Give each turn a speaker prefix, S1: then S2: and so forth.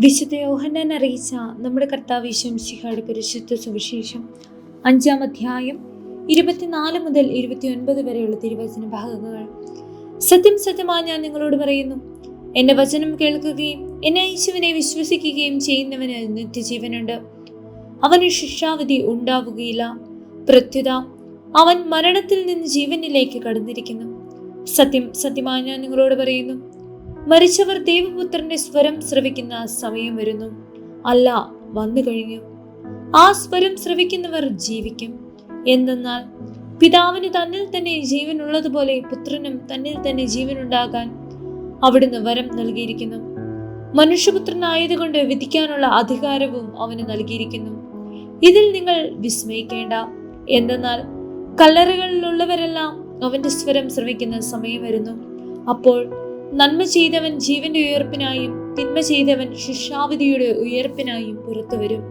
S1: വിശുദ്ധ യോഹന്നാൻ അറിയിച്ച നമ്മുടെ കർത്താവ് ശംസിഹയുടെ പരിശുദ്ധ സുവിശേഷം 5-ാം അധ്യായം 24 മുതൽ 29 വരെയുള്ള തിരുവചന ഭാഗങ്ങൾ. സത്യം സത്യമായി ഞാൻ നിങ്ങളോട് പറയുന്നു, എന്റെ വചനം കേൾക്കുകയും എന്നെ അയച്ചവനെ വിശ്വസിക്കുകയും ചെയ്യുന്നവന് നിത്യജീവനുണ്ട്. അവന് ശിക്ഷാവിധി ഉണ്ടാവുകയില്ല. പ്രത്യുത അവൻ മരണത്തിൽ നിന്ന് ജീവനിലേക്ക് കടന്നിരിക്കുന്നു. സത്യം സത്യമായി ഞാൻ നിങ്ങളോട് പറയുന്നു, മരിച്ചവർ ദൈവപുത്രന്റെ സ്വരം ശ്രവിക്കുന്ന സമയം വരുന്നു, അല്ല വന്നു കഴിഞ്ഞു. ആ സ്വരം ശ്രവിക്കുന്നവർ ജീവിക്കും. എന്തെന്നാൽ പിതാവിന് തന്നിൽ തന്നെ ജീവൻ ഉള്ളതുപോലെ പുത്രനും തന്നിൽ തന്നെ ജീവനുണ്ടാകാൻ അവിടുന്ന് വരം നൽകിയിരിക്കുന്നു. മനുഷ്യപുത്രനായതുകൊണ്ട് വിധിക്കാനുള്ള അധികാരവും അവന് നൽകിയിരിക്കുന്നു. ഇതിൽ നിങ്ങൾ വിസ്മയിക്കേണ്ട. എന്തെന്നാൽ കല്ലറകളിലുള്ളവരെല്ലാം അവന്റെ സ്വരം ശ്രവിക്കുന്ന സമയം വരുന്നു. അപ്പോൾ നന്മ ചെയ്തവൻ ജീവന്റെ ഉയർപ്പിനായും തിന്മ ചെയ്തവൻ ശിക്ഷാവിധിയുടെ ഉയർപ്പിനായും പുറത്തു വരും.